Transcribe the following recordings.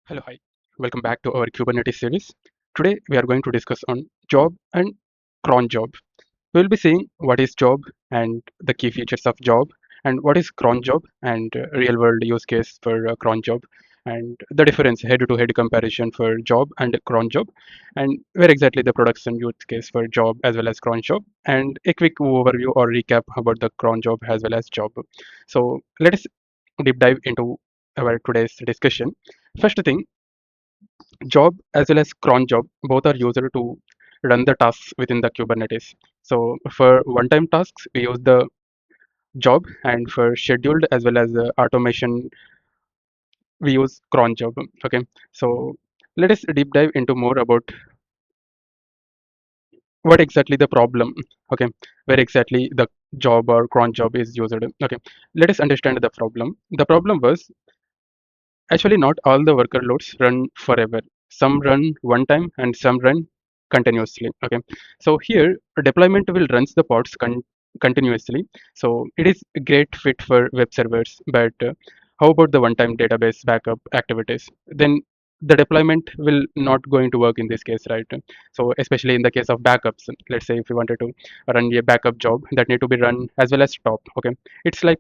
Hello, hi. Welcome back to our Kubernetes series. Today we are going to discuss on Job and CronJob. We will be seeing what is Job and the key features of Job, and what is CronJob and real world use case for CronJob, and the difference head-to-head comparison for Job and CronJob, and where exactly the production use case for Job as well as CronJob, and a quick overview or recap about the CronJob as well as Job. So let us deep dive into our today's discussion. First thing, Job as well as cron job both are used to run the tasks within the Kubernetes. So for one-time tasks, we use the job, and for scheduled as well as automation, we use cron job. Okay, so let us deep dive into more about what exactly the problem. Okay, where exactly the job or cron job is used. Okay, let us understand the problem. The problem was actually, not all the worker loads run forever. Some run one time and some run continuously. Okay, so here deployment will runs the pods continuously. So it is a great fit for web servers. But how about the one-time database backup activities? Then the deployment will not going to work in this case, right? So especially in the case of backups, let's say if you wanted to run a backup job that need to be run as well as stop. Okay, it's like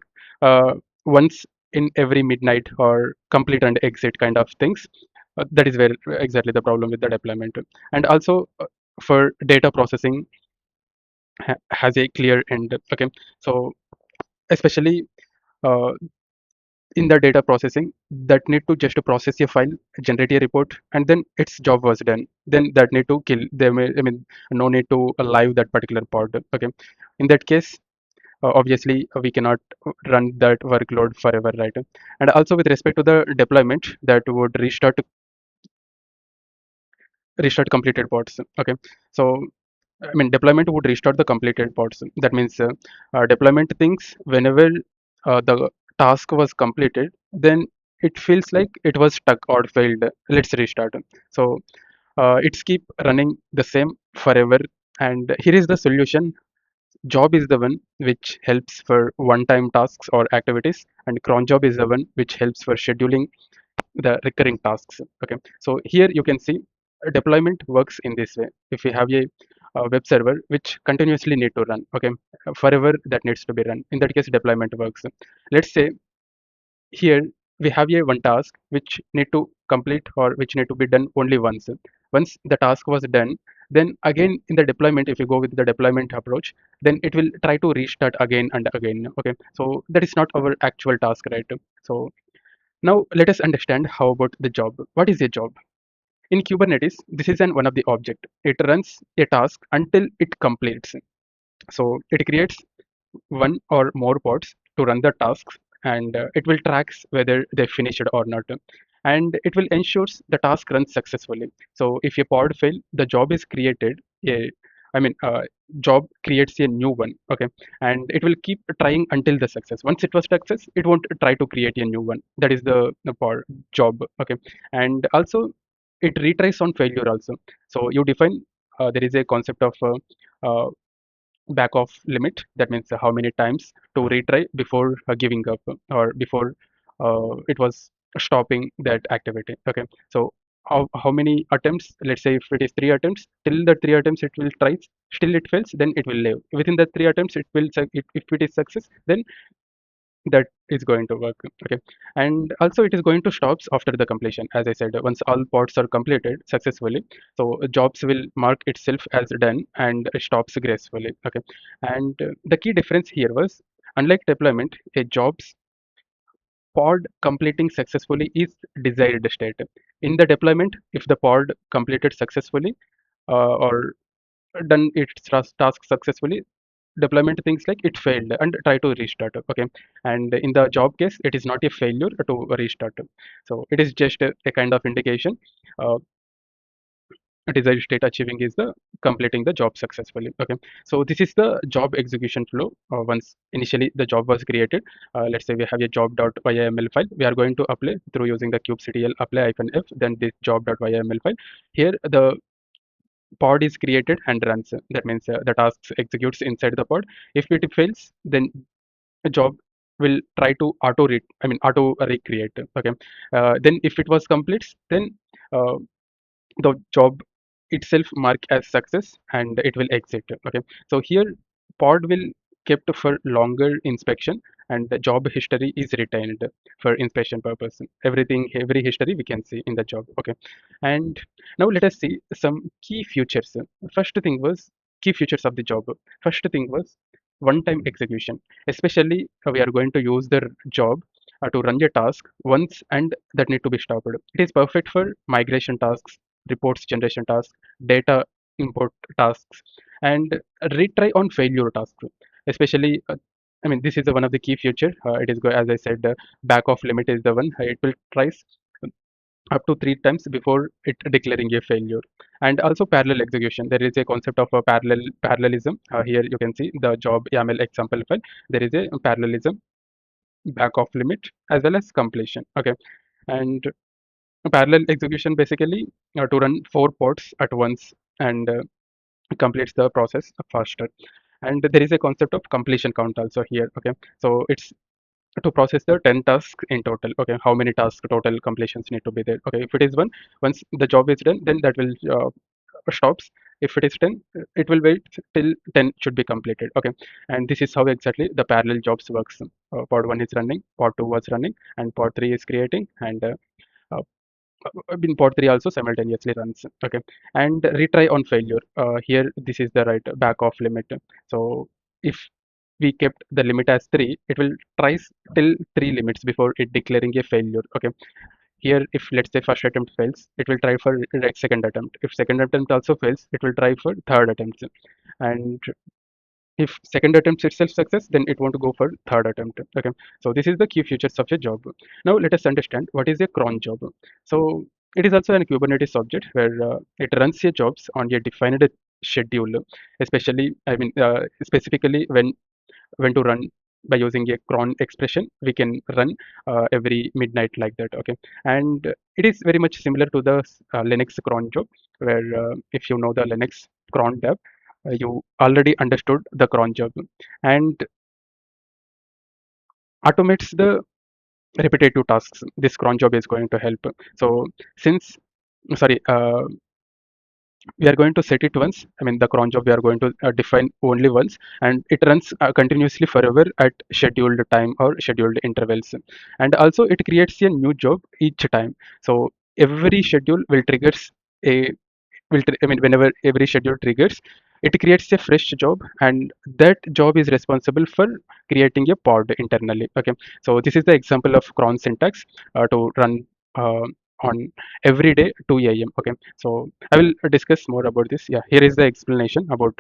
once in every midnight or complete and exit kind of things. That is where exactly the problem with the deployment. And also for data processing has a clear end. Okay, so especially uh, in the data processing, that need to just to process a file, generate a report, and then its job was done. Then that need to kill them. I mean, no need to live that particular pod. Okay, in that case, obviously we cannot run that workload forever, right? And also with respect to the deployment, that would restart completed pods. Okay, so I mean deployment would restart the completed pods. That means deployment thinks whenever the task was completed, then it feels like it was stuck or failed, let's restart. So it's keep running the same forever. And here is the solution. Job is the one which helps for one-time tasks or activities, and cron job is the one which helps for scheduling the recurring tasks. Okay, so here you can see deployment works in this way. If we have a web server which continuously need to run, okay, forever that needs to be run, in that case deployment works. Let's say here we have a one task which need to complete or which need to be done only once the task was done, then again in the deployment, if you go with the deployment approach, then it will try to restart again and again. Okay, so that is not our actual task, right? So now let us understand how about the job. What is a job? In Kubernetes, this is one of the object. It runs a task until it completes. So it creates one or more pods to run the tasks, and it will tracks whether they finished or not. And it will ensures the task runs successfully. So if a pod fail, the job is created. I mean, job creates a new one. Okay, and it will keep trying until the success. Once it was success, it won't try to create a new one. That is the pod job. Okay, and also it retries on failure also. So you define there is a concept of back off limit. That means how many times to retry before giving up or before it was stopping that activity. Okay, so how many attempts, let's say if it is 3 attempts, till the 3 attempts it will try, still it fails, then it will leave. Within the 3 attempts it will if it is success, then that is going to work. Okay, and also it is going to stops after the completion. As I said, once all pods are completed successfully, so jobs will mark itself as done and stops gracefully. Okay, and the key difference here was, unlike deployment, a jobs pod completing successfully is desired state. In the deployment, if the pod completed successfully or done its task successfully, deployment things like it failed and try to restart. Okay, and in the job case, it is not a failure to restart. So it is just a kind of indication. uh, Desired state achieving is the completing the job successfully. Okay, so this is the job execution flow. Once initially the job was created, let's say we have a job.yml file, we are going to apply through using the kubectl apply -f, then this job.yml file. Here the pod is created and runs. That means the tasks executes inside the pod. If it fails, then a job will try to auto recreate. Okay, then if it was completes, then uh, the job itself mark as success and it will exit. Okay, so here pod will kept for longer inspection, and the job history is retained for inspection purpose. Every history we can see in the job. Okay, and now let us see some key features. First thing was key features of the job. First thing was one time execution. Especially we are going to use the job to run a task once and that need to be stopped. It is perfect for migration tasks, reports generation tasks, data import tasks, and retry on failure tasks. Especially, this is one of the key feature. It is as I said, back off limit is the one. It will tries up to 3 times before it declaring a failure. And also parallel execution. There is a concept of a parallelism. Here you can see the job YAML example file. There is a parallelism, back off limit, as well as completion. Okay, and parallel execution basically to run 4 pods at once and completes the process faster. And there is a concept of completion count also here. Okay, so it's to process the 10 tasks in total. Okay, how many tasks total completions need to be there? Okay, if it is one, once the job is done, then that will stops. If it is 10, it will wait till 10 should be completed. Okay, and this is how exactly the parallel jobs works. Pod 1 is running, pod 2 was running, and pod 3 is creating, and uh, in pod 3 also simultaneously runs. Okay, and retry on failure. Here this is the right back off limit. So if we kept the limit as 3, it will tries till 3 limits before it declaring a failure. Okay, here if let's say first attempt fails, it will try for like second attempt. If second attempt also fails, it will try for third attempt. And if second attempt itself success, then it won't go for third attempt. Okay, so this is the key features of a job. Now let us understand what is a cron job. So it is also a Kubernetes object where it runs your jobs on a defined schedule, especially specifically when to run by using a cron expression. We can run every midnight like that. Okay, and it is very much similar to the Linux cron job, where if you know the Linux cron tab, you already understood the cron job, and automates the repetitive tasks. This cron job is going to help. So since sorry we are going to set it once. The cron job we are going to define only once, and it runs continuously forever at scheduled time or scheduled intervals. And also it creates a new job each time. So every schedule will triggers a whenever every schedule triggers, it creates a fresh job, and that job is responsible for creating a pod internally. Okay, so this is the example of cron syntax to run uh, on every day 2 a.m. Okay, so I will discuss more about this. Yeah, here is the explanation about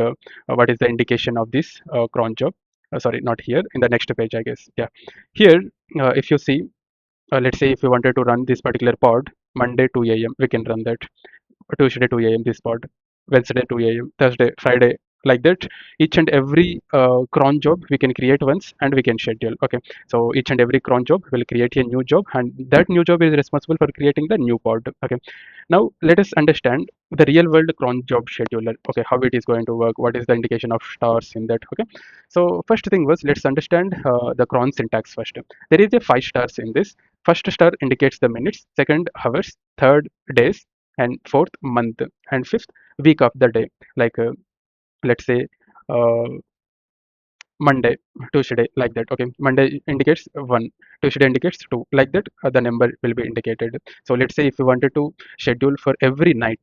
what is the indication of this cron job. Sorry, not here, in the next page, I guess. Yeah, here if you see, let's say if you wanted to run this particular pod Monday 2 a.m., we can run that. Tuesday 2 a.m. this pod, Wednesday 2 a.m., Thursday, Friday, like that. Each and every cron job we can create once and we can schedule. Okay, so each and every cron job will create a new job, and that new job is responsible for creating the new pod. Okay, now let us understand the real world cron job scheduler. Okay, how it is going to work, what is the indication of stars in that. Okay, so first thing was, let's understand the cron syntax first. There is a 5 stars in this. First star indicates the minutes, second hours, third days, and fourth month, and fifth week of the day. Like let's say uh, Monday, Tuesday, like that. Okay, Monday indicates 1, Tuesday indicates 2, like that. The number will be indicated. So let's say if you wanted to schedule for every night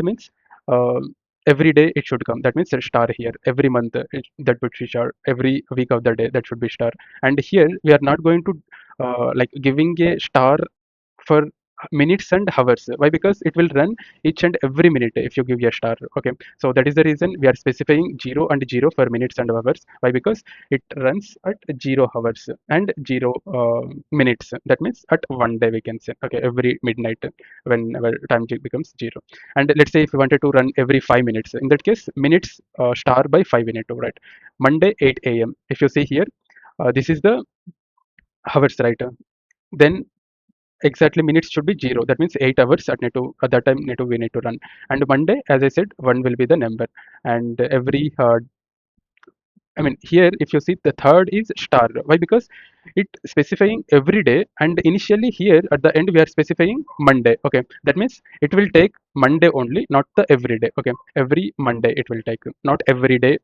means uh, every day it should come. That means a star here. Every month that would be star. Every week of the day that should be star. And here we are not going to like giving a star for minutes and hours. Why? Because it will run each and every minute if you give a star. Okay, so that is the reason we are specifying 0 and 0 for minutes and hours. Why? Because it runs at 0 hours and 0 minutes. That means at one day we can say. Okay, every midnight whenever time becomes 0. And let's say if you wanted to run every 5 minutes, in that case minutes star by 5 minute, right? Monday 8 a.m. If you see here, this is the hours, right? Then exactly minutes should be 0. That means 8 hours at that time need to we need to run. And Monday, as I said, 1 will be the number, and every I mean, here if you see, the third is star. Why? Because it specifying every day, and initially here at the end we are specifying Monday. Okay, that means it will take Monday only, not the every day. Okay, every Monday it will take, not every day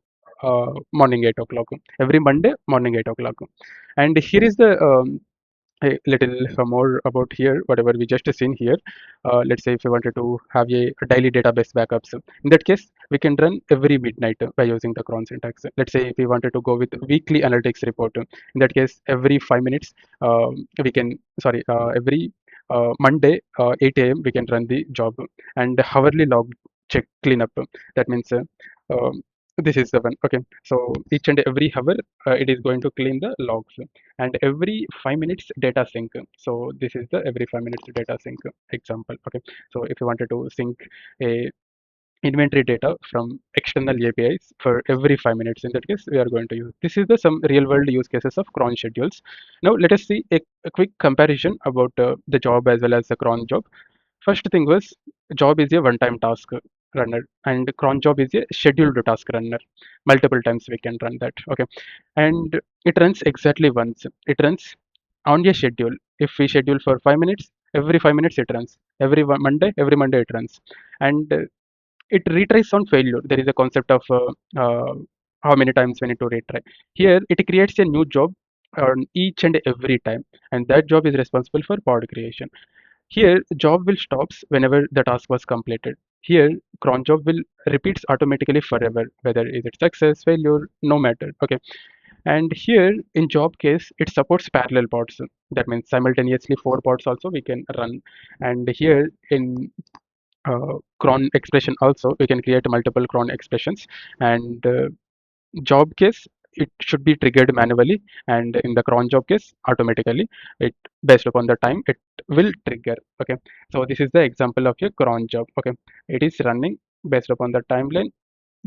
morning 8 o'clock. Every Monday morning 8 o'clock. And here is the a little more about here, whatever we just seen here. Let's say if you wanted to have a daily database backups, in that case we can run every midnight by using the cron syntax. Let's say if we wanted to go with weekly analytics report, in that case every 5 minutes we can, sorry, every Monday 8 a.m. we can run the job. And hourly log check cleanup, that means um, this is the one. Okay, so each and every hour it is going to clean the logs. And every 5 minutes data sync, so this is the every 5 minutes data sync example. Okay, so if you wanted to sync a inventory data from external APIs for every 5 minutes, in that case we are going to use, this is the some real world use cases of cron schedules. Now let us see a quick comparison about the job as well as the cron job. First thing was, job is a one-time task runner, and cron job is a scheduled task runner. Multiple times we can run that. Okay, and it runs exactly once. It runs on a schedule. If we schedule for 5 minutes, every 5 minutes it runs. Every Monday it runs, and it retries on failure. There is a concept of how many times we need to retry. Here it creates a new job on each and every time, and that job is responsible for pod creation. Here, job will stops whenever the task was completed. Here, cron job will repeats automatically forever, whether is it success, failure, no matter. Okay, and here in job case, it supports parallel pods. That means simultaneously 4 pods also we can run. And here in cron expression also we can create multiple cron expressions. And job case, it should be triggered manually, and in the cron job case automatically, it based upon the time it will trigger. Okay, so this is the example of your cron job. Okay, it is running based upon the timeline.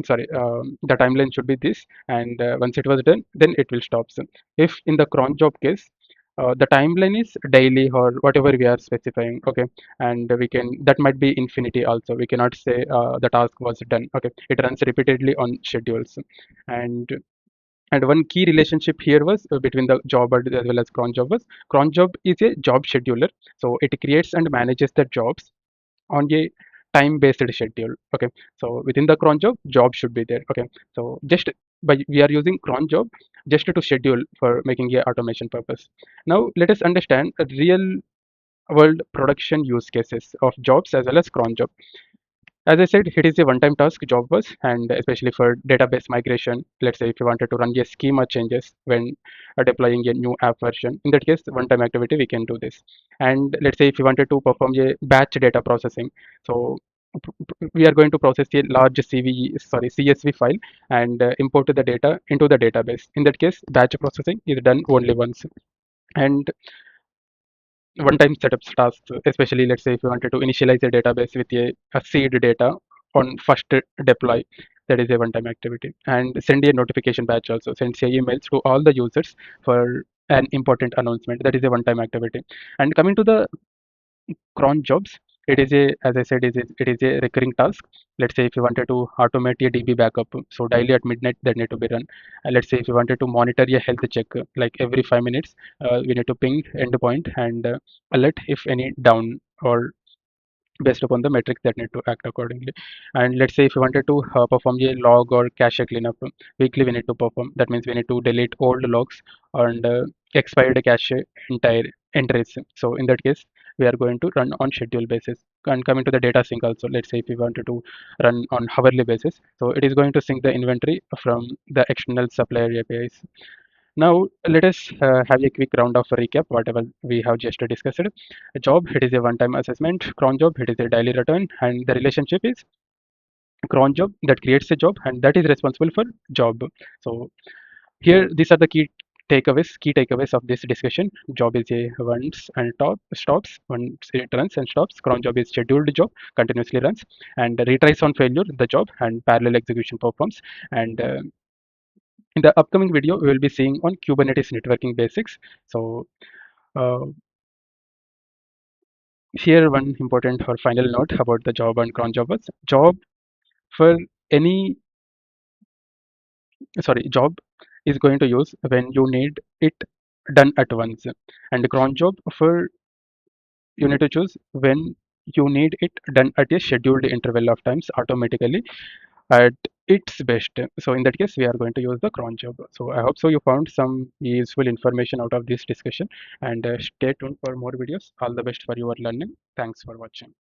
Sorry, the timeline should be this, and once it was done, then it will stop. So if in the cron job case, the timeline is daily or whatever we are specifying. Okay, and we can, that might be infinity also, we cannot say the task was done. Okay, it runs repeatedly on schedules. And one key relationship here was between the job as well as cron job was, cron job is a job scheduler, so it creates and manages the jobs on a time based schedule. Okay, so within the cron job, job should be there. Okay, so just by we are using cron job just to schedule for making a automation purpose. Now let us understand a real world production use cases of jobs as well as cron job. As I said, it is a one-time task, job was, and especially for database migration. Let's say if you wanted to run a schema changes when deploying a new app version, in that case, one-time activity we can do this. And let's say if you wanted to perform a batch data processing, so we are going to process a large CSV file and import the data into the database. In that case, batch processing is done only once. And one-time setup tasks, especially let's say if you wanted to initialize a database with a seed data on first deploy, that is a one-time activity. And send a notification batch also, sends a emails to all the users for an important announcement, that is a one-time activity. And coming to the cron jobs, it is a, as I said, it is a recurring task. Let's say if you wanted to automate a DB backup, so daily at midnight that need to be run. And let's say if you wanted to monitor a health check, like every 5 minutes, we need to ping endpoint and alert if any down, or based upon the metrics that need to act accordingly. And let's say if you wanted to perform a log or cache cleanup, weekly we need to perform. That means we need to delete old logs and expired cache entire entries. So in that case, we are going to run on schedule basis. And coming to the data sync also, let's say if we wanted to run on hourly basis, so it is going to sync the inventory from the external supplier APIs. Now, let us have a quick round of recap, whatever we have just discussed. A job, it is a one-time assessment. Cron job, it is a daily return. And the relationship is cron job that creates a job and that is responsible for job. So here, these are the key takeaways of this discussion. Job is a once and stops, once it runs and stops. Cron job is scheduled job, continuously runs and retries on failure the job, and parallel execution performs. And in the upcoming video, we will be seeing on Kubernetes networking basics. So uh, here one important or final note about the job and cron job was, job for any, sorry, job is going to use when you need it done at once, and cron job for you need to choose when you need it done at a scheduled interval of times automatically at its best. So in that case, we are going to use the cron job. So I hope so you found some useful information out of this discussion, and stay tuned for more videos. All the best for your learning. Thanks for watching.